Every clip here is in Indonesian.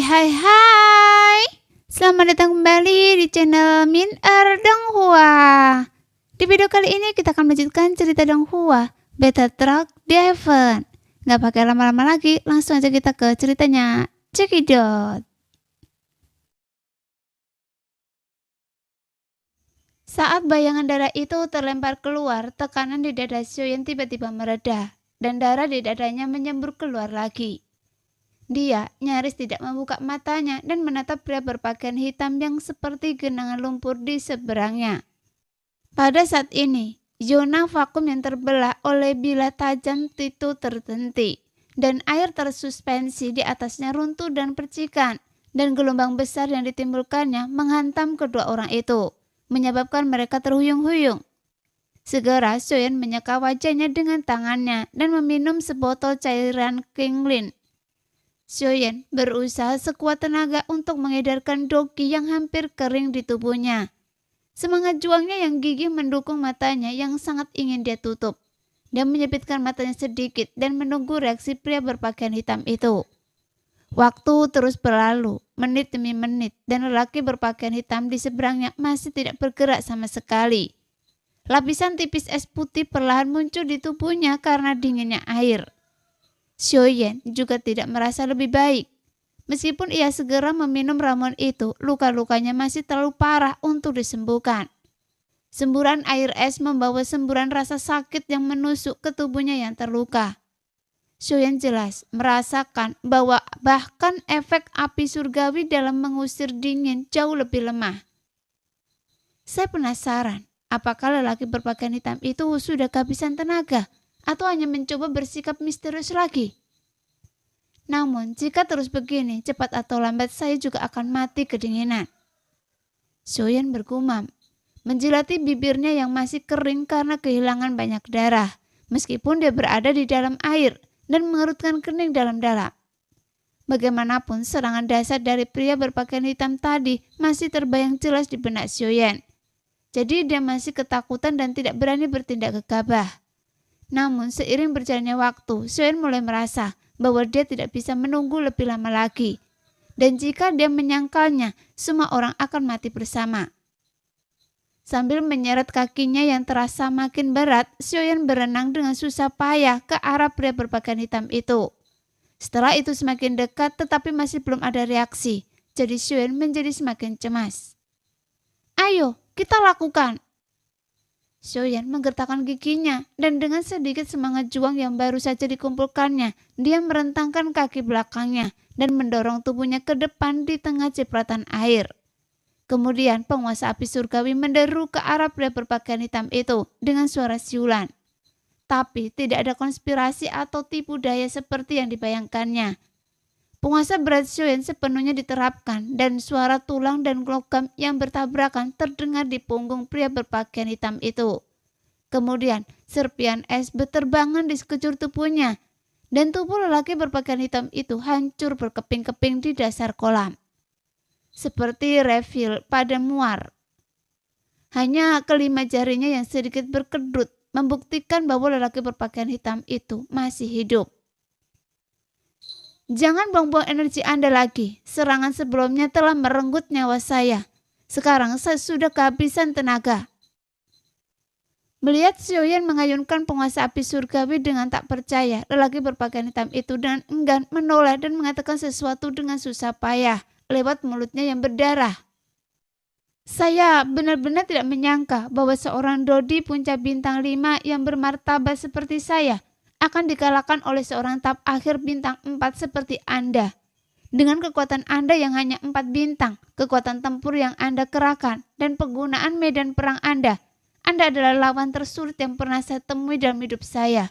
Hai. Selamat datang kembali di channel Min Donghua. Di video kali ini kita akan melanjutkan cerita Donghua, Beta Truck Heaven. Gak pakai lama-lama lagi, langsung aja kita ke ceritanya. Cekidot. Saat bayangan darah itu terlempar keluar, tekanan di dada Xiaoyan tiba-tiba mereda, dan darah di dadanya menyembur keluar lagi. Dia nyaris tidak membuka matanya dan menatap pria berpakaian hitam yang seperti genangan lumpur di seberangnya. Pada saat ini, zona vakum yang terbelah oleh bilah tajam itu terhenti, dan air tersuspensi di atasnya runtuh dan percikan, dan gelombang besar yang ditimbulkannya menghantam kedua orang itu, menyebabkan mereka terhuyung-huyung. Segera Xiaoyan menyeka wajahnya dengan tangannya dan meminum sebotol cairan Qinglin. Xiaoyan berusaha sekuat tenaga untuk mengedarkan doqi yang hampir kering di tubuhnya. Semangat juangnya yang gigih mendukung matanya yang sangat ingin dia tutup. Dia menyipitkan matanya sedikit dan menunggu reaksi pria berpakaian hitam itu. Waktu terus berlalu, menit demi menit, dan lelaki berpakaian hitam di seberangnya masih tidak bergerak sama sekali. Lapisan tipis es putih perlahan muncul di tubuhnya karena dinginnya air. Xiaoyan juga tidak merasa lebih baik. Meskipun ia segera meminum ramuan itu, luka-lukanya masih terlalu parah untuk disembuhkan. Semburan air es membawa semburan rasa sakit yang menusuk ke tubuhnya yang terluka. Xiaoyan jelas merasakan bahwa bahkan efek api surgawi dalam mengusir dingin jauh lebih lemah. Saya penasaran, apakah lelaki berpakaian hitam itu sudah kehabisan tenaga? Atau hanya mencoba bersikap misterius lagi? Namun, jika terus begini, cepat atau lambat saya juga akan mati kedinginan. Xiaoyan bergumam, menjilati bibirnya yang masih kering karena kehilangan banyak darah, meskipun dia berada di dalam air dan mengerutkan kening dalam-dalam. Bagaimanapun, serangan dahsyat dari pria berpakaian hitam tadi masih terbayang jelas di benak Xiaoyan. Jadi dia masih ketakutan dan tidak berani bertindak gegabah. Namun seiring berjalannya waktu, Xiaoyan mulai merasa bahwa dia tidak bisa menunggu lebih lama lagi. Dan jika dia menyangkalnya, semua orang akan mati bersama. Sambil menyeret kakinya yang terasa makin berat, Xiaoyan berenang dengan susah payah ke arah pria berpakaian hitam itu. Setelah itu semakin dekat tetapi masih belum ada reaksi. Jadi Xiaoyan menjadi semakin cemas. Ayo, kita lakukan. Xiaoyan menggertakkan giginya dan dengan sedikit semangat juang yang baru saja dikumpulkannya, dia merentangkan kaki belakangnya dan mendorong tubuhnya ke depan di tengah cipratan air. Kemudian penguasa api surgawi menderu ke arah pria berpakaian hitam itu dengan suara siulan. Tapi tidak ada konspirasi atau tipu daya seperti yang dibayangkannya. Penguasa berat Xiaoyan sepenuhnya diterapkan dan suara tulang dan logam yang bertabrakan terdengar di punggung pria berpakaian hitam itu. Kemudian serpian es berterbangan di sekujur tubuhnya dan tubuh lelaki berpakaian hitam itu hancur berkeping-keping di dasar kolam. Seperti refill pada muar. Hanya kelima jarinya yang sedikit berkedut membuktikan bahwa lelaki berpakaian hitam itu masih hidup. Jangan buang-buang energi Anda lagi. Serangan sebelumnya telah merenggut nyawa saya. Sekarang saya sudah kehabisan tenaga. Melihat Xiaoyan mengayunkan penguasa api surgawi dengan tak percaya, lelaki berpakaian hitam itu dengan enggan menoleh dan mengatakan sesuatu dengan susah payah lewat mulutnya yang berdarah. Saya benar-benar tidak menyangka bahwa seorang Dodi puncak bintang 5 yang bermartabat seperti saya akan dikalahkan oleh seorang tahap akhir bintang 4 seperti Anda. Dengan kekuatan Anda yang hanya 4 bintang, kekuatan tempur yang Anda kerahkan, dan penggunaan medan perang Anda adalah lawan tersulit yang pernah saya temui dalam hidup saya.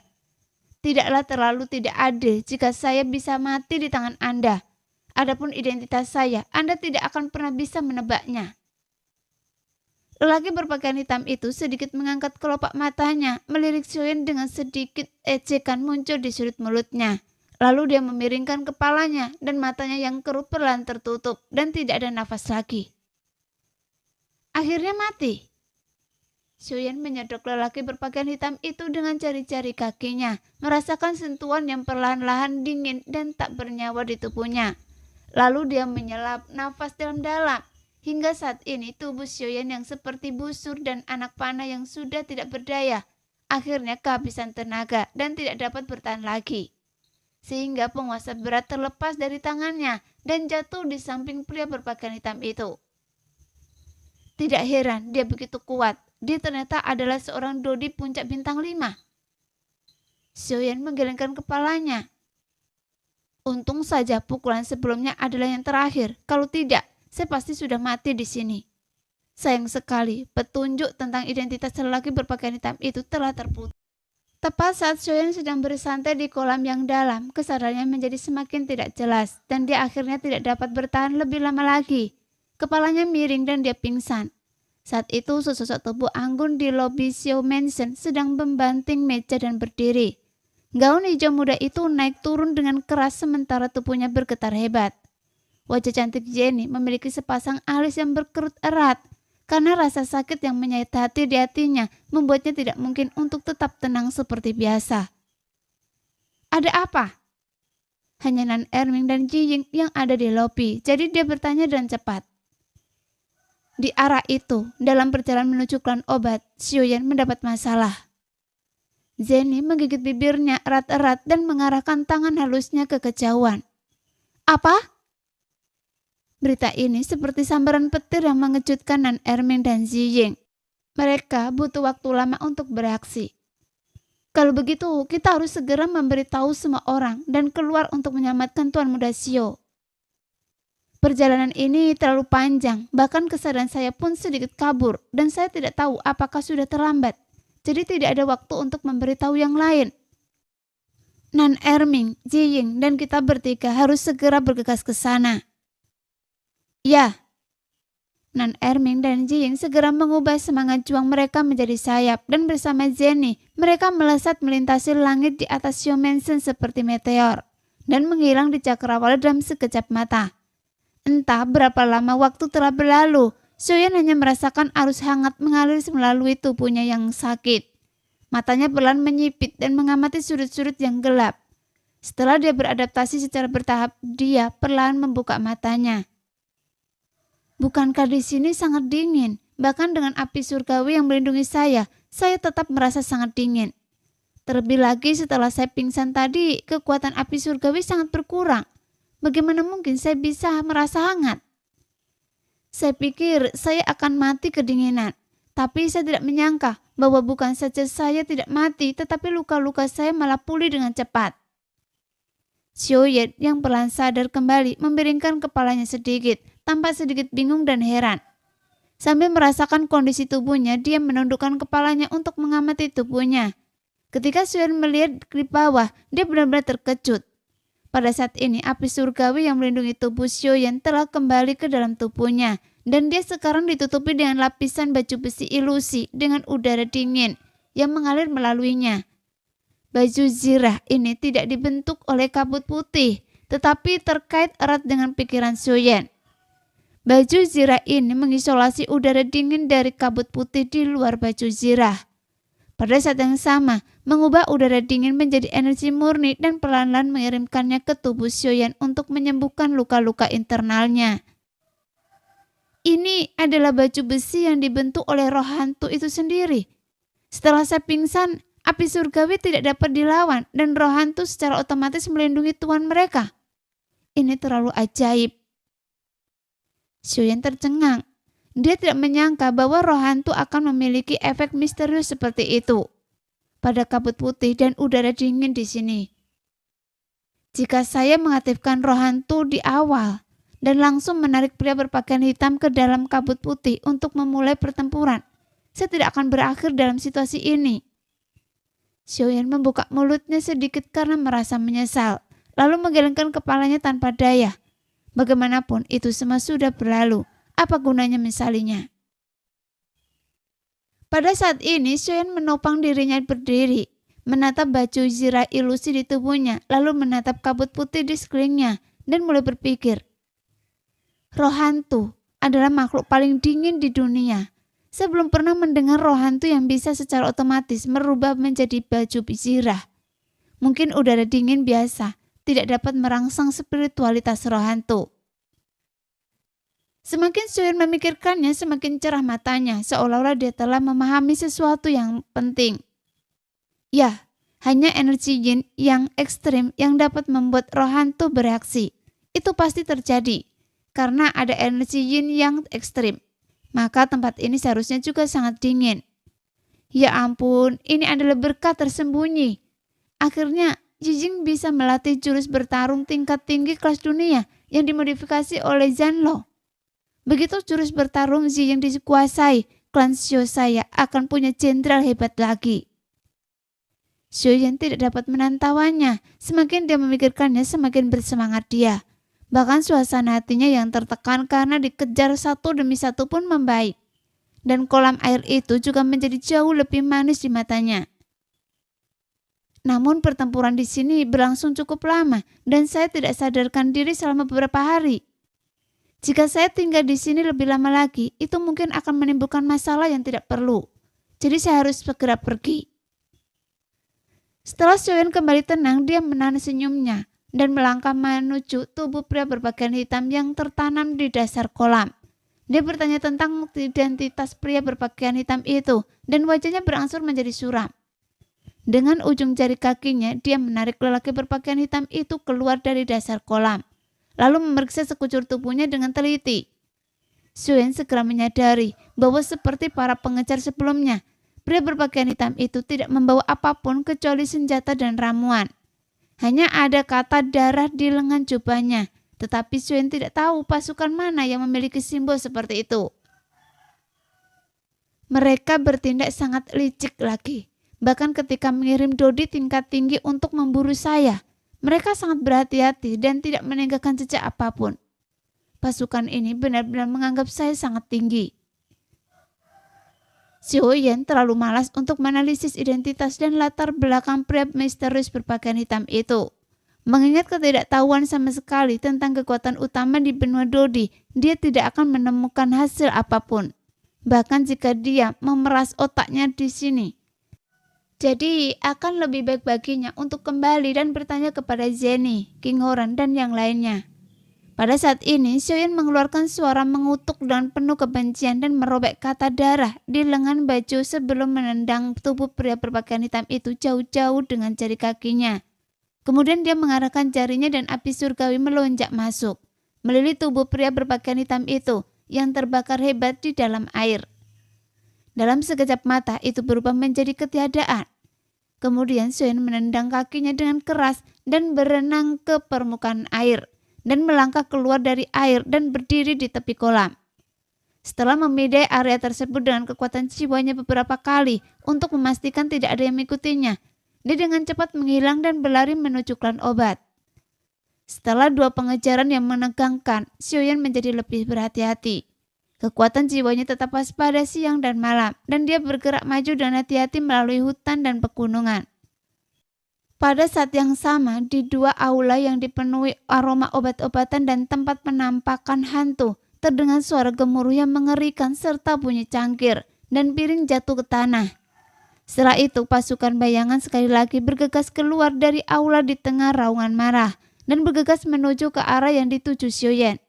Tidaklah terlalu tidak adil jika saya bisa mati di tangan Anda. Adapun identitas saya, Anda tidak akan pernah bisa menebaknya. Lelaki berpakaian hitam itu sedikit mengangkat kelopak matanya, melirik Xiaoyan dengan sedikit ejekan muncul di sudut mulutnya. Lalu dia memiringkan kepalanya dan matanya yang keruh perlahan tertutup dan tidak ada nafas lagi. Akhirnya mati. Xiaoyan menyedok lelaki berpakaian hitam itu dengan jari-jari kakinya, merasakan sentuhan yang perlahan-lahan dingin dan tak bernyawa di tubuhnya. Lalu dia menyelap nafas dalam-dalam. Hingga saat ini tubuh Xiaoyan yang seperti busur dan anak panah yang sudah tidak berdaya akhirnya kehabisan tenaga dan tidak dapat bertahan lagi. Sehingga penguasa berat terlepas dari tangannya dan jatuh di samping pria berpakaian hitam itu. Tidak heran dia begitu kuat. Dia ternyata adalah seorang dodi puncak bintang 5. Xiaoyan menggelengkan kepalanya. Untung saja pukulan sebelumnya adalah yang terakhir. Kalau tidak, saya pasti sudah mati di sini. Sayang sekali, petunjuk tentang identitas lelaki berpakaian hitam itu telah terputus. Tepat saat Xiaoyan sedang bersantai di kolam yang dalam, kesadarannya menjadi semakin tidak jelas dan dia akhirnya tidak dapat bertahan lebih lama lagi. Kepalanya miring dan dia pingsan. Saat itu sesosok tubuh anggun di lobi Xiao Mansion sedang membanting meja dan berdiri. Gaun hijau muda itu naik turun dengan keras sementara tubuhnya bergetar hebat. Wajah cantik Jenny memiliki sepasang alis yang berkerut erat. Karena rasa sakit yang menyayat hati di hatinya membuatnya tidak mungkin untuk tetap tenang seperti biasa. Ada apa? Hanya Nan Erming dan Ji Ying yang ada di lobi, jadi dia bertanya dengan cepat. Di arah itu, dalam perjalanan menuju klan obat, Xiaoyan mendapat masalah. Jenny menggigit bibirnya erat-erat dan mengarahkan tangan halusnya ke kejauhan. Apa? Berita ini seperti sambaran petir yang mengejutkan Nan Erming dan Ji Ying. Mereka butuh waktu lama untuk bereaksi. Kalau begitu, kita harus segera memberitahu semua orang dan keluar untuk menyelamatkan Tuan Muda Xiao. Perjalanan ini terlalu panjang, bahkan kesadaran saya pun sedikit kabur dan saya tidak tahu apakah sudah terlambat. Jadi tidak ada waktu untuk memberitahu yang lain. Nan Erming, Ji Ying, dan kita bertiga harus segera bergegas ke sana. Ya. Nan Erming dan Ji Ying segera mengubah semangat juang mereka menjadi sayap dan bersama Jenny mereka melesat melintasi langit di atas Xiao Mansion seperti meteor dan menghilang di cakrawala dalam sekejap mata. Entah berapa lama waktu telah berlalu, Xiaoyan hanya merasakan arus hangat mengalir melalui tubuhnya yang sakit. Matanya perlahan menyipit dan mengamati sudut-sudut yang gelap. Setelah dia beradaptasi secara bertahap, dia perlahan membuka matanya. Bukankah di sini sangat dingin? Bahkan dengan api surgawi yang melindungi saya tetap merasa sangat dingin. Terlebih lagi setelah saya pingsan tadi, kekuatan api surgawi sangat berkurang. Bagaimana mungkin saya bisa merasa hangat? Saya pikir saya akan mati kedinginan. Tapi saya tidak menyangka bahwa bukan saja saya tidak mati, tetapi luka-luka saya malah pulih dengan cepat. Xiaoyan yang perlahan sadar kembali membiringkan kepalanya sedikit, tampak sedikit bingung dan heran. Sambil merasakan kondisi tubuhnya, dia menundukkan kepalanya untuk mengamati tubuhnya. Ketika Xiaoyan melihat di bawah, dia benar-benar terkejut. Pada saat ini, api surgawi yang melindungi tubuh Xiaoyan telah kembali ke dalam tubuhnya, dan dia sekarang ditutupi dengan lapisan baju besi ilusi dengan udara dingin yang mengalir melaluinya. Baju zirah ini tidak dibentuk oleh kabut putih, tetapi terkait erat dengan pikiran Xiaoyan. Baju zirah ini mengisolasi udara dingin dari kabut putih di luar baju zirah. Pada saat yang sama, mengubah udara dingin menjadi energi murni dan perlahan-lahan mengirimkannya ke tubuh Xiaoyan untuk menyembuhkan luka-luka internalnya. Ini adalah baju besi yang dibentuk oleh roh hantu itu sendiri. Setelah saya pingsan, api surgawi tidak dapat dilawan dan roh hantu secara otomatis melindungi tuan mereka. Ini terlalu ajaib. Xiaoyan tercengang. Dia tidak menyangka bahwa roh hantu akan memiliki efek misterius seperti itu pada kabut putih dan udara dingin di sini. Jika saya mengaktifkan roh hantu di awal dan langsung menarik pria berpakaian hitam ke dalam kabut putih untuk memulai pertempuran, saya tidak akan berakhir dalam situasi ini. Xiaoyan membuka mulutnya sedikit karena merasa menyesal, lalu menggelengkan kepalanya tanpa daya. Bagaimanapun itu semua sudah berlalu. Apa gunanya menyesalinya? Pada saat ini, Xiaoyan menopang dirinya berdiri, menatap baju zirah ilusi di tubuhnya, lalu menatap kabut putih di sekelilingnya, dan mulai berpikir. Roh hantu adalah makhluk paling dingin di dunia. Saya belum pernah mendengar roh hantu yang bisa secara otomatis merubah menjadi baju zirah. Mungkin udara dingin biasa tidak dapat merangsang spiritualitas roh hantu. Semakin Sioyen memikirkannya, semakin cerah matanya, seolah-olah dia telah memahami sesuatu yang penting. Ya, hanya energi yin yang ekstrim yang dapat membuat roh hantu bereaksi. Itu pasti terjadi, karena ada energi yin yang ekstrim. Maka tempat ini seharusnya juga sangat dingin. Ya ampun, ini adalah berkah tersembunyi. Akhirnya, Yijing bisa melatih jurus bertarung tingkat tinggi kelas dunia yang dimodifikasi oleh Zanlo. Begitu jurus bertarung Zi yang dikuasai, klan Xiosaya akan punya jenderal hebat lagi. Xiuyan tidak dapat menantauannya. Semakin dia memikirkannya, semakin bersemangat dia. Bahkan suasana hatinya yang tertekan karena dikejar satu demi satu pun membaik. Dan kolam air itu juga menjadi jauh lebih manis di matanya. Namun pertempuran di sini berlangsung cukup lama dan saya tidak sadarkan diri selama beberapa hari. Jika saya tinggal di sini lebih lama lagi, itu mungkin akan menimbulkan masalah yang tidak perlu. Jadi saya harus segera pergi. Setelah Sioyen kembali tenang, dia menahan senyumnya dan melangkah menuju tubuh pria berpakaian hitam yang tertanam di dasar kolam. Dia bertanya tentang identitas pria berpakaian hitam itu dan wajahnya berangsur menjadi suram. Dengan ujung jari kakinya, dia menarik lelaki berpakaian hitam itu keluar dari dasar kolam. Lalu memeriksa sekujur tubuhnya dengan teliti. Sioyen segera menyadari bahwa seperti para pengejar sebelumnya, pria berpakaian hitam itu tidak membawa apapun kecuali senjata dan ramuan. Hanya ada kata darah di lengan jubahnya, tetapi Sioyen tidak tahu pasukan mana yang memiliki simbol seperti itu. Mereka bertindak sangat licik lagi. Bahkan ketika mengirim Dodi tingkat tinggi untuk memburu saya, mereka sangat berhati-hati dan tidak meninggalkan jejak apapun. Pasukan ini benar-benar menganggap saya sangat tinggi. Sioyen terlalu malas untuk menganalisis identitas dan latar belakang pria misterius berpakaian hitam itu. Mengingat ketidaktahuan sama sekali tentang kekuatan utama di benua Dodi, dia tidak akan menemukan hasil apapun. Bahkan jika dia memeras otaknya di sini. Jadi akan lebih baik baginya untuk kembali dan bertanya kepada Zenny, King Horan, dan yang lainnya. Pada saat ini, Sioyen mengeluarkan suara mengutuk dan penuh kebencian dan merobek kata darah di lengan baju sebelum menendang tubuh pria berpakaian hitam itu jauh-jauh dengan jari kakinya. Kemudian dia mengarahkan jarinya dan api surgawi melonjak masuk, melilit tubuh pria berpakaian hitam itu yang terbakar hebat di dalam air. Dalam sekejap mata itu berubah menjadi ketiadaan. Kemudian Sioyen menendang kakinya dengan keras dan berenang ke permukaan air dan melangkah keluar dari air dan berdiri di tepi kolam. Setelah memidai area tersebut dengan kekuatan jiwanya beberapa kali untuk memastikan tidak ada yang mengikutinya, dia dengan cepat menghilang dan berlari menuju klan obat. Setelah 2 pengejaran yang menegangkan, Sioyen menjadi lebih berhati-hati. Kekuatan jiwanya tetap waspada siang dan malam, dan dia bergerak maju dan hati-hati melalui hutan dan pegunungan. Pada saat yang sama, di 2 aula yang dipenuhi aroma obat-obatan dan tempat penampakan hantu, terdengar suara gemuruh yang mengerikan serta bunyi cangkir, dan piring jatuh ke tanah. Setelah itu, pasukan bayangan sekali lagi bergegas keluar dari aula di tengah raungan marah, dan bergegas menuju ke arah yang dituju Sioyen.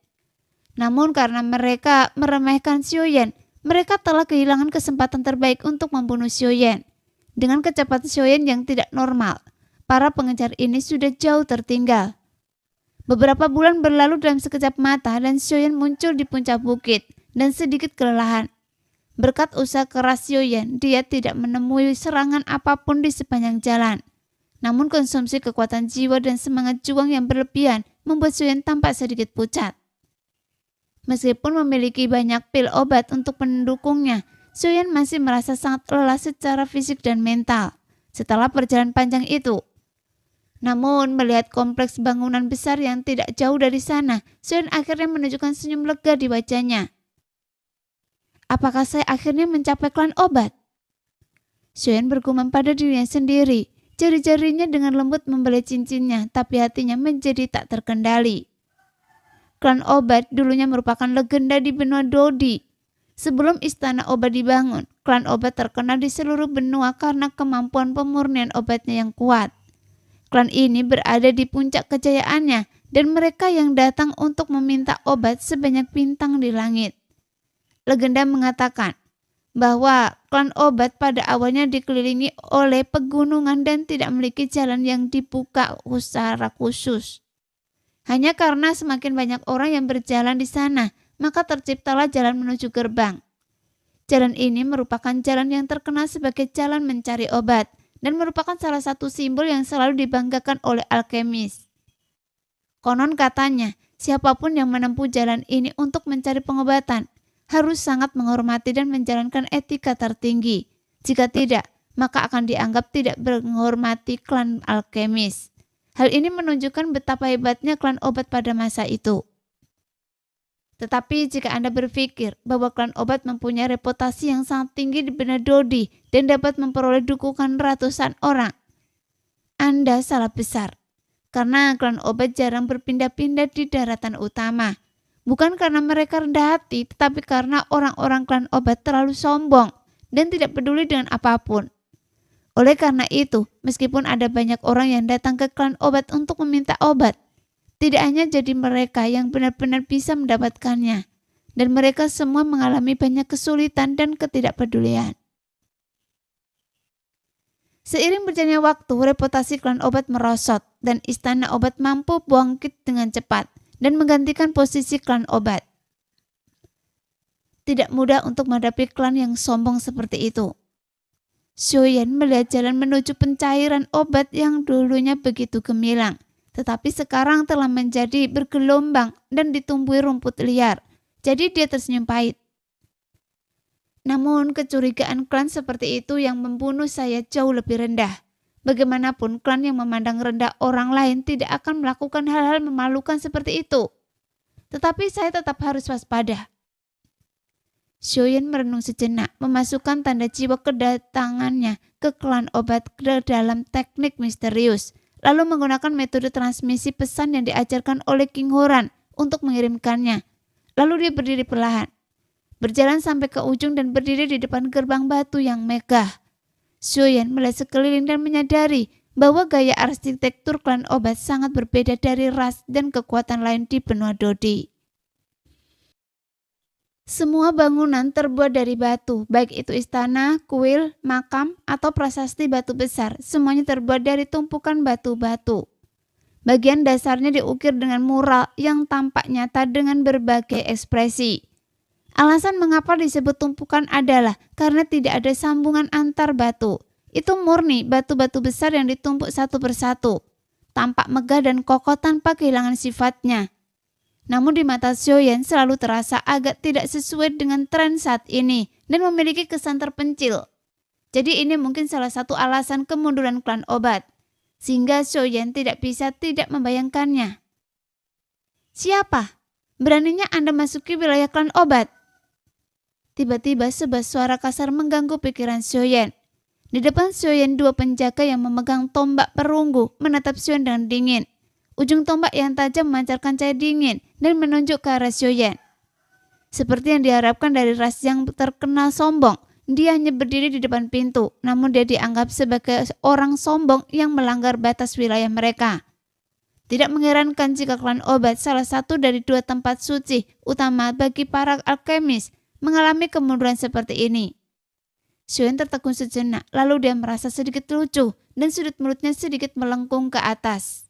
Namun karena mereka meremehkan Sioyen, mereka telah kehilangan kesempatan terbaik untuk membunuh Sioyen. Dengan kecepatan Sioyen yang tidak normal, para pengejar ini sudah jauh tertinggal. Beberapa bulan berlalu dalam sekejap mata dan Sioyen muncul di puncak bukit dan sedikit kelelahan. Berkat usaha keras Sioyen, dia tidak menemui serangan apapun di sepanjang jalan. Namun konsumsi kekuatan jiwa dan semangat juang yang berlebihan membuat Sioyen tampak sedikit pucat. Meskipun memiliki banyak pil obat untuk pendukungnya, Sioyen masih merasa sangat lelah secara fisik dan mental setelah perjalanan panjang itu. Namun melihat kompleks bangunan besar yang tidak jauh dari sana, Sioyen akhirnya menunjukkan senyum lega di wajahnya. Apakah saya akhirnya mencapai klan obat? Sioyen bergumam pada dirinya sendiri. Jari-jarinya dengan lembut membelai cincinnya, tapi hatinya menjadi tak terkendali. Klan obat dulunya merupakan legenda di benua Dodi. Sebelum istana obat dibangun, klan obat terkenal di seluruh benua karena kemampuan pemurnian obatnya yang kuat. Klan ini berada di puncak kejayaannya dan mereka yang datang untuk meminta obat sebanyak bintang di langit. Legenda mengatakan bahwa klan obat pada awalnya dikelilingi oleh pegunungan dan tidak memiliki jalan yang dibuka secara khusus. Hanya karena semakin banyak orang yang berjalan di sana, maka terciptalah jalan menuju gerbang. Jalan ini merupakan jalan yang terkenal sebagai jalan mencari obat dan merupakan salah satu simbol yang selalu dibanggakan oleh alkemis. Konon katanya, siapapun yang menempuh jalan ini untuk mencari pengobatan harus sangat menghormati dan menjalankan etika tertinggi. Jika tidak, maka akan dianggap tidak menghormati klan alkemis. Hal ini menunjukkan betapa hebatnya klan obat pada masa itu. Tetapi jika Anda berpikir bahwa klan obat mempunyai reputasi yang sangat tinggi di benak Dodi dan dapat memperoleh dukungan ratusan orang, Anda salah besar. Karena klan obat jarang berpindah-pindah di daratan utama. Bukan karena mereka rendah hati, tetapi karena orang-orang klan obat terlalu sombong dan tidak peduli dengan apapun. Oleh karena itu, meskipun ada banyak orang yang datang ke klan obat untuk meminta obat, tidak hanya jadi mereka yang benar-benar bisa mendapatkannya, dan mereka semua mengalami banyak kesulitan dan ketidakpedulian. Seiring berjalannya waktu, reputasi klan obat merosot, dan istana obat mampu bangkit dengan cepat dan menggantikan posisi klan obat. Tidak mudah untuk menghadapi klan yang sombong seperti itu. Xiuyan melihat jalan menuju pencairan obat yang dulunya begitu gemilang, tetapi sekarang telah menjadi bergelombang dan ditumbuhi rumput liar. Jadi dia tersenyum pahit. Namun kecurigaan klan seperti itu yang membunuh saya jauh lebih rendah. Bagaimanapun klan yang memandang rendah orang lain tidak akan melakukan hal-hal memalukan seperti itu. Tetapi saya tetap harus waspada. Xiuyan merenung sejenak, memasukkan tanda jiwa kedatangannya ke klan obat ke dalam teknik misterius, lalu menggunakan metode transmisi pesan yang diajarkan oleh King Horan untuk mengirimkannya. Lalu dia berdiri perlahan, berjalan sampai ke ujung dan berdiri di depan gerbang batu yang megah. Xiuyan melihat sekeliling dan menyadari bahwa gaya arsitektur klan obat sangat berbeda dari ras dan kekuatan lain di benua Dodi. Semua bangunan terbuat dari batu, baik itu istana, kuil, makam, atau prasasti batu besar. Semuanya terbuat dari tumpukan batu-batu. Bagian dasarnya diukir dengan mural yang tampak nyata dengan berbagai ekspresi. Alasan mengapa disebut tumpukan adalah karena tidak ada sambungan antar batu. Itu murni batu-batu besar yang ditumpuk satu persatu. Tampak megah dan kokoh tanpa kehilangan sifatnya. Namun di mata Xiuyan selalu terasa agak tidak sesuai dengan tren saat ini dan memiliki kesan terpencil. Jadi ini mungkin salah satu alasan kemunduran klan obat, sehingga Xiuyan tidak bisa tidak membayangkannya. Siapa? Beraninya Anda masuki wilayah klan obat? Tiba-tiba sebuah suara kasar mengganggu pikiran Xiuyan. Di depan Xiuyan dua penjaga yang memegang tombak perunggu menatap Xiuyan dengan dingin. Ujung tombak yang tajam memancarkan cahaya dingin dan menunjuk ke arah Xiuyan. Seperti yang diharapkan dari ras yang terkenal sombong, dia hanya berdiri di depan pintu, namun dia dianggap sebagai orang sombong yang melanggar batas wilayah mereka. Tidak mengherankan jika klan obat, salah satu dari dua tempat suci utama bagi para alkemis, mengalami kemunduran seperti ini. Xiuyan tertegun sejenak, lalu dia merasa sedikit lucu dan sudut mulutnya sedikit melengkung ke atas.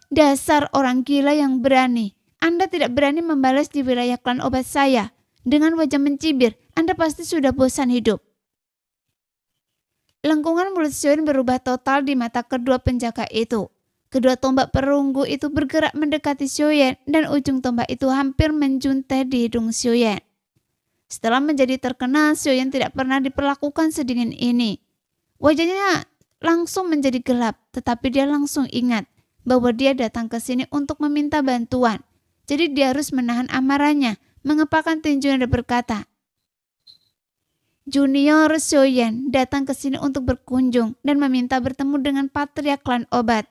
Dasar orang gila yang berani. Anda tidak berani membalas di wilayah klan obat saya. Dengan wajah mencibir, Anda pasti sudah bosan hidup. Lengkungan mulut Xiuyan berubah total di mata kedua penjaga itu. Kedua tombak perunggu itu bergerak mendekati Xiuyan dan ujung tombak itu hampir menjuntai di hidung Xiuyan. Setelah menjadi terkenal, Xiuyan tidak pernah diperlakukan sedingin ini. Wajahnya langsung menjadi gelap, tetapi dia langsung ingat bahwa dia datang ke sini untuk meminta bantuan. Jadi dia harus menahan amarahnya, mengepakkan tinjunya dan berkata, Junior Xiuyan datang ke sini untuk berkunjung dan meminta bertemu dengan patriark klan obat.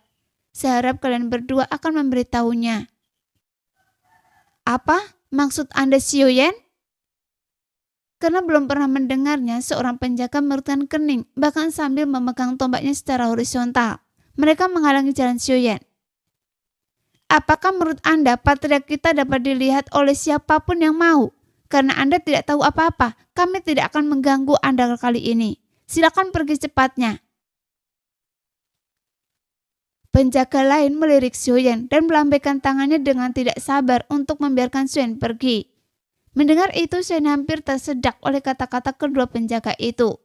Saya harap kalian berdua akan memberitahunya. Apa maksud Anda Xiuyan? Karena belum pernah mendengarnya, seorang penjaga mengerutkan kening, bahkan sambil memegang tombaknya secara horizontal. Mereka menghalangi jalan Xiaoyan. Apakah menurut Anda patriark kita dapat dilihat oleh siapapun yang mau? Karena Anda tidak tahu apa-apa, kami tidak akan mengganggu Anda kali ini. Silakan pergi cepatnya. Penjaga lain melirik Xiaoyan dan melambaikan tangannya dengan tidak sabar untuk membiarkan Xiaoyan pergi. Mendengar itu, Xiaoyan hampir tersedak oleh kata-kata kedua penjaga itu.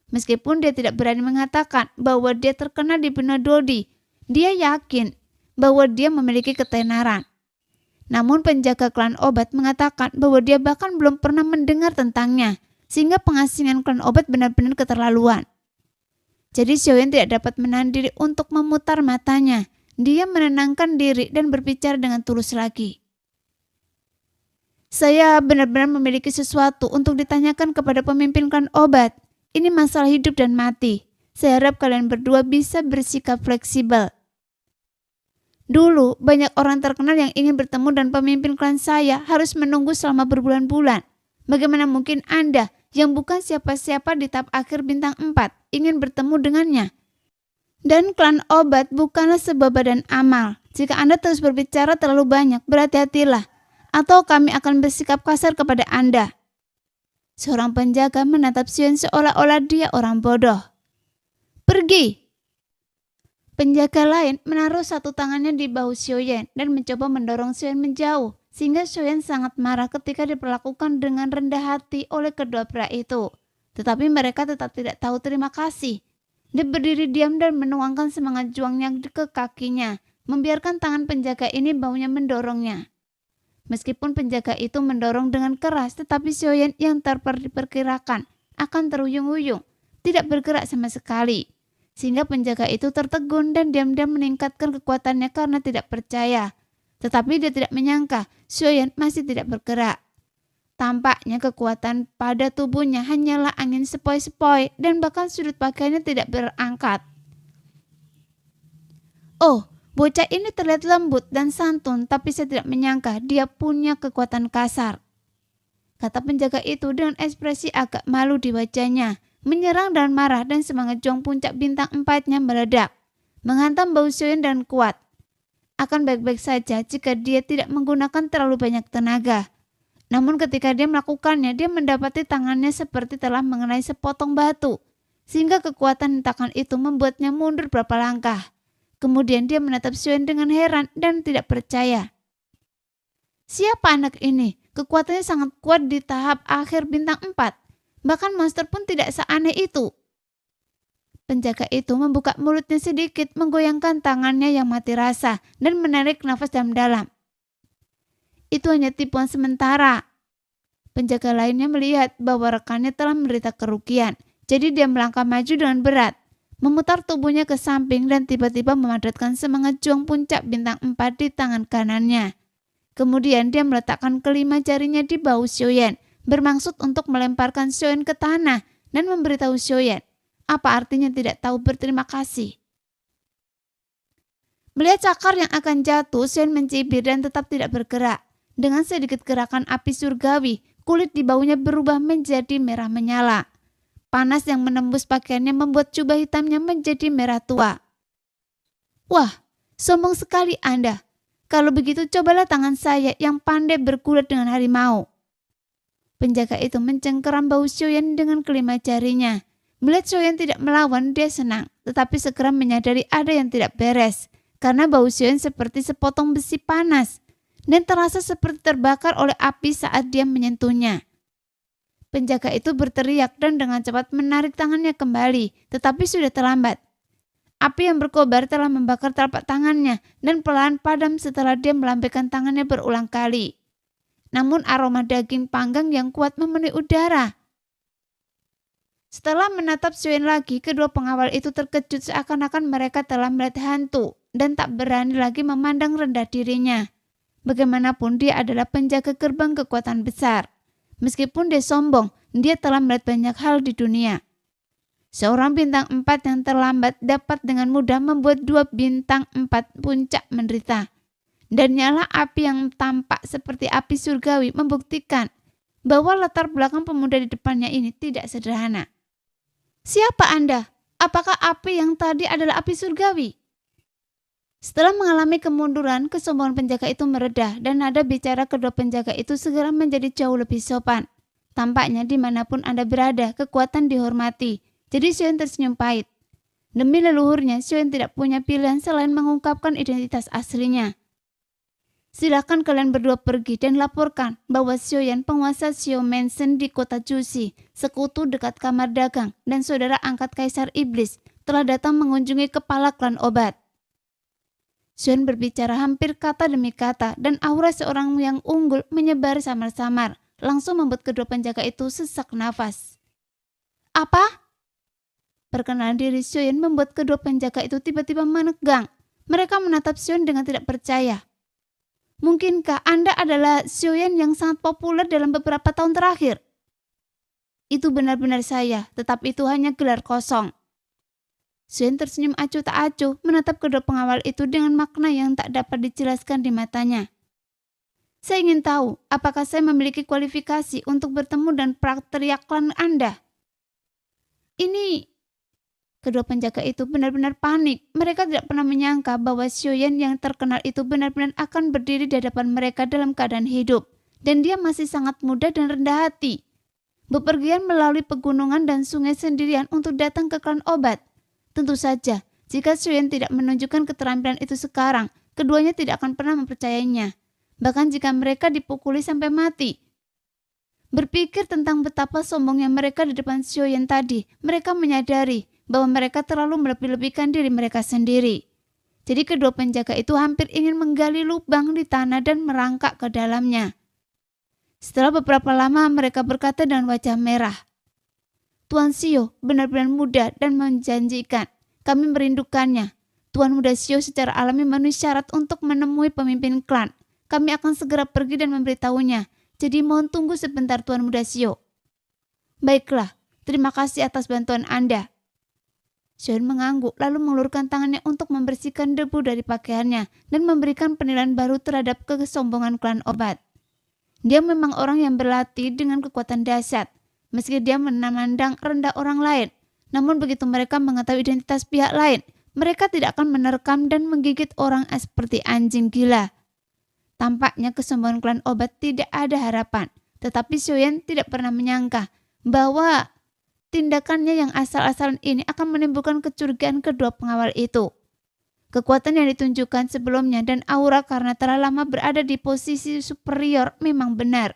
Meskipun dia tidak berani mengatakan bahwa dia terkena dibunuh Dodi, dia yakin bahwa dia memiliki ketenaran. Namun penjaga klan obat mengatakan bahwa dia bahkan belum pernah mendengar tentangnya, sehingga pengasingan klan obat benar-benar keterlaluan. Jadi Xiaoyan tidak dapat menahan diri untuk memutar matanya. Dia menenangkan diri dan berbicara dengan tulus lagi. Saya benar-benar memiliki sesuatu untuk ditanyakan kepada pemimpin klan obat. Ini masalah hidup dan mati. Saya harap kalian berdua bisa bersikap fleksibel. Dulu, banyak orang terkenal yang ingin bertemu dan pemimpin klan saya harus menunggu selama berbulan-bulan. Bagaimana mungkin Anda, yang bukan siapa-siapa di tahap akhir bintang 4, ingin bertemu dengannya? Dan klan obat bukanlah sebuah badan amal. Jika Anda terus berbicara terlalu banyak, berhati-hatilah. Atau kami akan bersikap kasar kepada Anda. Seorang penjaga menatap Xiaoyan seolah-olah dia orang bodoh. Pergi! Penjaga lain menaruh satu tangannya di bahu Xiaoyan dan mencoba mendorong Xiaoyan menjauh, sehingga Xiaoyan sangat marah ketika diperlakukan dengan rendah hati oleh kedua pria itu. Tetapi mereka tetap tidak tahu terima kasih. Dia berdiri diam dan menuangkan semangat juangnya ke kakinya, membiarkan tangan penjaga ini baunya mendorongnya. Meskipun penjaga itu mendorong dengan keras, tetapi Xiaoyan yang diperkirakan akan terhuyung-huyung, tidak bergerak sama sekali. Sehingga penjaga itu tertegun dan diam-diam meningkatkan kekuatannya karena tidak percaya. Tetapi dia tidak menyangka Xiaoyan masih tidak bergerak. Tampaknya kekuatan pada tubuhnya hanyalah angin sepoi-sepoi dan bahkan sudut pakaiannya tidak berangkat. Oh, bocah ini terlihat lembut dan santun, tapi saya tidak menyangka dia punya kekuatan kasar. Kata penjaga itu dengan ekspresi agak malu di wajahnya, menyerang dan marah, dan semangat juang puncak bintang 4-nya meledak, menghantam bau Xiaoyan dan kuat. Akan baik-baik saja jika dia tidak menggunakan terlalu banyak tenaga. Namun ketika dia melakukannya, dia mendapati tangannya seperti telah mengenai sepotong batu, sehingga kekuatan hentakan itu membuatnya mundur beberapa langkah. Kemudian dia menatap Xiaoyan dengan heran dan tidak percaya. Siapa anak ini? Kekuatannya sangat kuat di tahap akhir bintang 4. Bahkan monster pun tidak seaneh itu. Penjaga itu membuka mulutnya sedikit, menggoyangkan tangannya yang mati rasa, dan menarik nafas dalam-dalam. Itu hanya tipuan sementara. Penjaga lainnya melihat bahwa rekannya telah menderita kerugian, jadi dia melangkah maju dengan berat, memutar tubuhnya ke samping dan tiba-tiba memadatkan semangat juang puncak bintang 4 di tangan kanannya. Kemudian dia meletakkan kelima jarinya di bahu Xiaoyan, bermaksud untuk melemparkan Xiaoyan ke tanah dan memberitahu Xiaoyan apa artinya tidak tahu berterima kasih. Melihat cakar yang akan jatuh, Xiaoyan mencibir dan tetap tidak bergerak. Dengan sedikit gerakan api surgawi, kulit di bahunya berubah menjadi merah menyala. Panas yang menembus pakaiannya membuat jubah hitamnya menjadi merah tua. Wah, sombong sekali Anda. Kalau begitu cobalah tangan saya yang pandai bergulat dengan harimau. Penjaga itu mencengkeram bahu Xiaoyan dengan kelima jarinya. Melihat Xiaoyan tidak melawan, dia senang, tetapi segera menyadari ada yang tidak beres, karena bahu Xiaoyan seperti sepotong besi panas dan terasa seperti terbakar oleh api saat dia menyentuhnya. Penjaga itu berteriak dan dengan cepat menarik tangannya kembali, tetapi sudah terlambat. Api yang berkobar telah membakar telapak tangannya dan perlahan padam setelah dia melambaikan tangannya berulang kali. Namun aroma daging panggang yang kuat memenuhi udara. Setelah menatap Xiaoyan lagi, kedua pengawal itu terkejut seakan-akan mereka telah melihat hantu dan tak berani lagi memandang rendah dirinya. Bagaimanapun dia adalah penjaga gerbang kekuatan besar. Meskipun dia sombong, dia telah melihat banyak hal di dunia. Seorang bintang 4 yang terlambat dapat dengan mudah membuat 2 bintang 4 puncak menderita. Dan nyala api yang tampak seperti api surgawi membuktikan bahwa latar belakang pemuda di depannya ini tidak sederhana. Siapa Anda? Apakah api yang tadi adalah api surgawi? Setelah mengalami kemunduran, kesombongan penjaga itu mereda dan nada bicara kedua penjaga itu segera menjadi jauh lebih sopan. Tampaknya dimanapun Anda berada, kekuatan dihormati. Jadi Xion tersenyum pahit. Demi leluhurnya, Xion tidak punya pilihan selain mengungkapkan identitas aslinya. Silakan kalian berdua pergi dan laporkan bahwa Xiaoyan, penguasa Xiao Mansion di kota Jusi, sekutu dekat kamar dagang, dan saudara angkat Kaisar Iblis, telah datang mengunjungi kepala klan obat. Xiaoyan berbicara hampir kata demi kata, dan aura seorang yang unggul menyebar samar-samar, langsung membuat kedua penjaga itu sesak nafas. Apa? Perkenalan diri Xiaoyan membuat kedua penjaga itu tiba-tiba menegang. Mereka menatap Xiaoyan dengan tidak percaya. Mungkinkah Anda adalah Xiaoyan yang sangat populer dalam beberapa tahun terakhir? Itu benar-benar saya, tetapi itu hanya gelar kosong. Xiaoyan tersenyum acuh tak acuh menatap kedua pengawal itu dengan makna yang tak dapat dijelaskan di matanya. Saya ingin tahu, apakah saya memiliki kualifikasi untuk bertemu dan praktria klan Anda? Kedua penjaga itu benar-benar panik. Mereka tidak pernah menyangka bahwa Xiaoyan yang terkenal itu benar-benar akan berdiri di hadapan mereka dalam keadaan hidup. Dan dia masih sangat muda dan rendah hati. Bepergian melalui pegunungan dan sungai sendirian untuk datang ke klan obat. Tentu saja, jika Xiaoyan tidak menunjukkan keterampilan itu sekarang, keduanya tidak akan pernah mempercayainya. Bahkan jika mereka dipukuli sampai mati. Berpikir tentang betapa sombongnya mereka di depan Xiaoyan tadi, mereka menyadari bahwa mereka terlalu melebih-lebihkan diri mereka sendiri. Jadi kedua penjaga itu hampir ingin menggali lubang di tanah dan merangkak ke dalamnya. Setelah beberapa lama mereka berkata dengan wajah merah, Tuan Xiao benar-benar muda dan menjanjikan. Kami merindukannya. Tuan muda Xiao secara alami memenuhi syarat untuk menemui pemimpin klan. Kami akan segera pergi dan memberitahunya. Jadi mohon tunggu sebentar Tuan muda Xiao. Baiklah, terima kasih atas bantuan Anda. Xiaoyan mengangguk lalu mengulurkan tangannya untuk membersihkan debu dari pakaiannya dan memberikan penilaian baru terhadap kesombongan klan obat. Dia memang orang yang berlatih dengan kekuatan dahsyat, meski dia memandang rendah orang lain. Namun begitu mereka mengetahui identitas pihak lain, mereka tidak akan menerkam dan menggigit orang seperti anjing gila. Tampaknya kesombongan klan obat tidak ada harapan, tetapi Xiaoyan tidak pernah menyangka bahwa tindakannya yang asal-asalan ini akan menimbulkan kecurigaan kedua pengawal itu. Kekuatan yang ditunjukkan sebelumnya dan aura karena telah lama berada di posisi superior memang benar.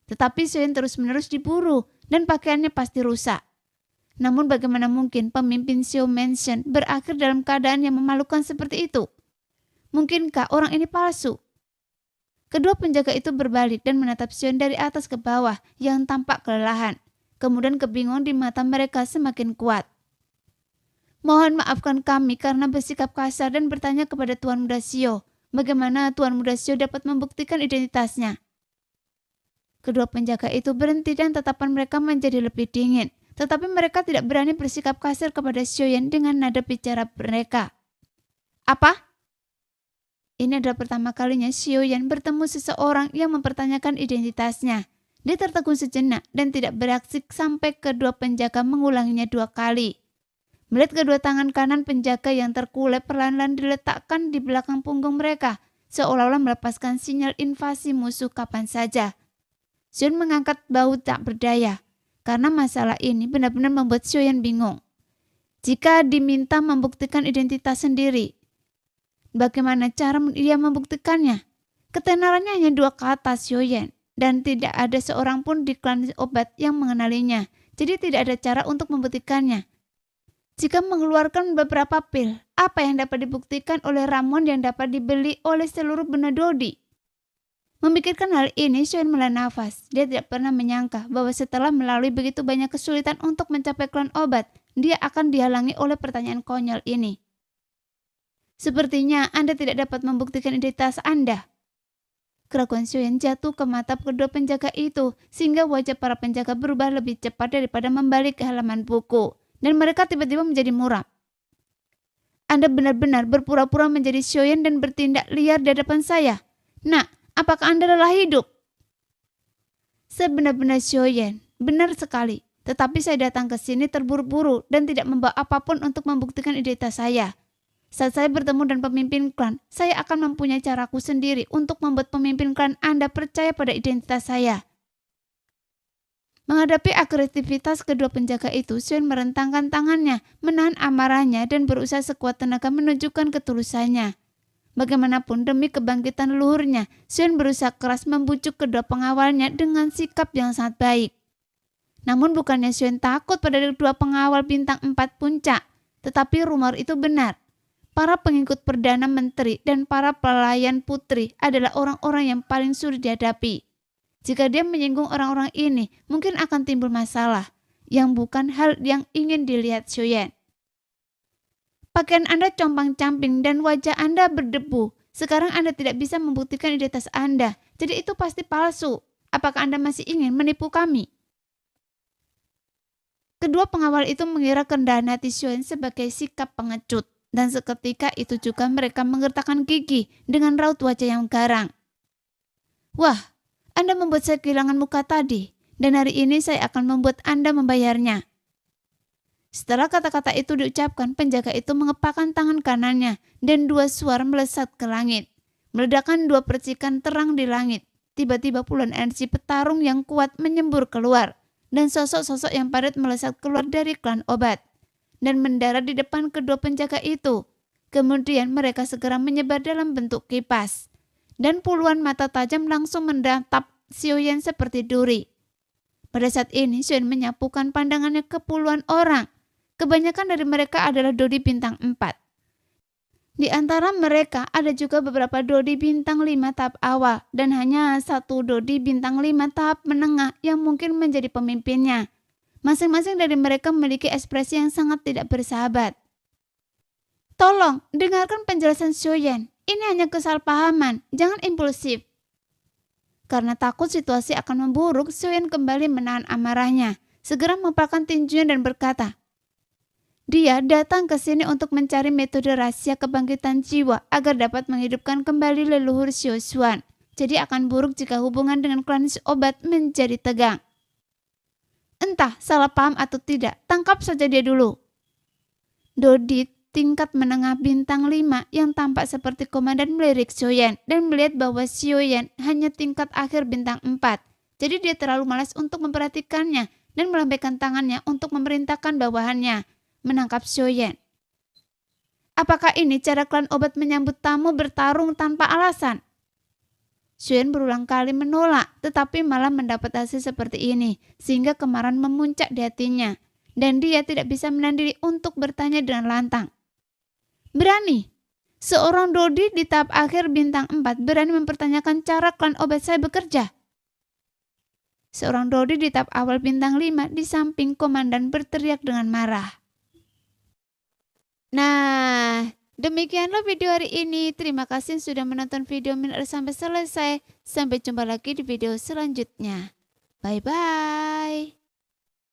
Tetapi Xiaoyan terus-menerus diburu dan pakaiannya pasti rusak. Namun bagaimana mungkin pemimpin Xiao Mansion berakhir dalam keadaan yang memalukan seperti itu? Mungkinkah orang ini palsu? Kedua penjaga itu berbalik dan menatap Xiaoyan dari atas ke bawah yang tampak kelelahan. Kemudian kebingungan di mata mereka semakin kuat. Mohon maafkan kami karena bersikap kasar dan bertanya kepada Tuan Muda Xiao. Bagaimana Tuan Muda Xiao dapat membuktikan identitasnya? Kedua penjaga itu berhenti dan tatapan mereka menjadi lebih dingin. Tetapi mereka tidak berani bersikap kasar kepada Xiaoyan dengan nada bicara mereka. Apa? Ini adalah pertama kalinya Xiaoyan bertemu seseorang yang mempertanyakan identitasnya. Dia tertegun sejenak dan tidak bereaksi sampai kedua penjaga mengulanginya 2 kali. Melihat kedua tangan kanan penjaga yang terkulai perlahan-lahan diletakkan di belakang punggung mereka, seolah-olah melepaskan sinyal invasi musuh kapan saja. Xiaoyan mengangkat bahu tak berdaya, karena masalah ini benar-benar membuat Xiaoyan bingung. Jika diminta membuktikan identitas sendiri, bagaimana cara dia membuktikannya? Ketenarannya hanya 2 kata Xiaoyan. Dan tidak ada seorang pun di klan obat yang mengenalinya, jadi tidak ada cara untuk membuktikannya. Jika mengeluarkan beberapa pil, apa yang dapat dibuktikan oleh ramuan yang dapat dibeli oleh seluruh benih Dodi? Memikirkan hal ini, Xiaoyan menghela nafas. Dia tidak pernah menyangka bahwa setelah melalui begitu banyak kesulitan untuk mencapai klan obat, dia akan dihalangi oleh pertanyaan konyol ini. Sepertinya Anda tidak dapat membuktikan identitas Anda. Keraguan Xiaoyan jatuh ke mata kedua penjaga itu, sehingga wajah para penjaga berubah lebih cepat daripada membalik ke halaman buku, dan mereka tiba-tiba menjadi muram. Anda benar-benar berpura-pura menjadi Xiaoyan dan bertindak liar di hadapan saya. Nak, apakah Anda lelah hidup? Saya benar-benar Xiaoyan, benar sekali. Tetapi saya datang ke sini terburu-buru dan tidak membawa apapun untuk membuktikan identitas saya. Saat saya bertemu dengan pemimpin klan, saya akan mempunyai caraku sendiri untuk membuat pemimpin klan Anda percaya pada identitas saya. Menghadapi agresivitas kedua penjaga itu, Xuan merentangkan tangannya, menahan amarahnya dan berusaha sekuat tenaga menunjukkan ketulusannya. Bagaimanapun demi kebangkitan leluhurnya, Xuan berusaha keras membujuk kedua pengawalnya dengan sikap yang sangat baik. Namun bukannya Xuan takut pada kedua pengawal bintang 4 puncak, tetapi rumor itu benar. Para pengikut Perdana Menteri dan para pelayan putri adalah orang-orang yang paling sulit dihadapi. Jika dia menyinggung orang-orang ini, mungkin akan timbul masalah, yang bukan hal yang ingin dilihat Xuan. Pakaian Anda compang-camping dan wajah Anda berdebu. Sekarang Anda tidak bisa membuktikan identitas Anda, jadi itu pasti palsu. Apakah Anda masih ingin menipu kami? Kedua pengawal itu mengira kerendahan hati Xuan sebagai sikap pengecut, dan seketika itu juga mereka menggertakkan gigi dengan raut wajah yang garang. Wah, Anda membuat saya kehilangan muka tadi, dan hari ini saya akan membuat Anda membayarnya. Setelah kata-kata itu diucapkan, penjaga itu mengepakkan tangan kanannya, dan dua suara melesat ke langit, meledakkan dua percikan terang di langit. Tiba-tiba puluhan energi petarung yang kuat menyembur keluar, dan sosok-sosok yang padat melesat keluar dari klan obat, dan mendarat di depan kedua penjaga itu. Kemudian mereka segera menyebar dalam bentuk kipas, dan puluhan mata tajam langsung menatap Xuan seperti duri. Pada saat ini Xuan menyapukan pandangannya ke puluhan orang. Kebanyakan dari mereka adalah Dodi bintang 4. Di antara mereka ada juga beberapa Dodi bintang 5 tahap awal dan hanya satu Dodi bintang 5 tahap menengah yang mungkin menjadi pemimpinnya. Masing-masing dari mereka memiliki ekspresi yang sangat tidak bersahabat. Tolong, dengarkan penjelasan Xuan. Ini hanya kesalahpahaman, jangan impulsif. Karena takut situasi akan memburuk, Xuan kembali menahan amarahnya, segera mempalkan tinjunya dan berkata, dia datang ke sini untuk mencari metode rahasia kebangkitan jiwa agar dapat menghidupkan kembali leluhur Xuan. Jadi akan buruk jika hubungan dengan klan obat menjadi tegang. Entah salah paham atau tidak, tangkap saja dia dulu. Dodi tingkat menengah bintang 5 yang tampak seperti komandan melirik Xuan dan melihat bahwa Xuan hanya tingkat akhir bintang 4. Jadi dia terlalu malas untuk memperhatikannya dan melambaikan tangannya untuk memerintahkan bawahannya menangkap Xuan. Apakah ini cara klan obat menyambut tamu bertarung tanpa alasan? Xuan berulang kali menolak, tetapi malah mendapat hasil seperti ini, sehingga kemarahan memuncak di hatinya, dan dia tidak bisa menahan diri untuk bertanya dengan lantang. Berani? Seorang Dodi di tahap akhir bintang 4 berani mempertanyakan cara klan obat saya bekerja? Seorang Dodi di tahap awal bintang 5 di samping komandan berteriak dengan marah. Nah, demikianlah video hari ini. Terima kasih sudah menonton video sampai selesai. Sampai jumpa lagi di video selanjutnya. Bye-bye.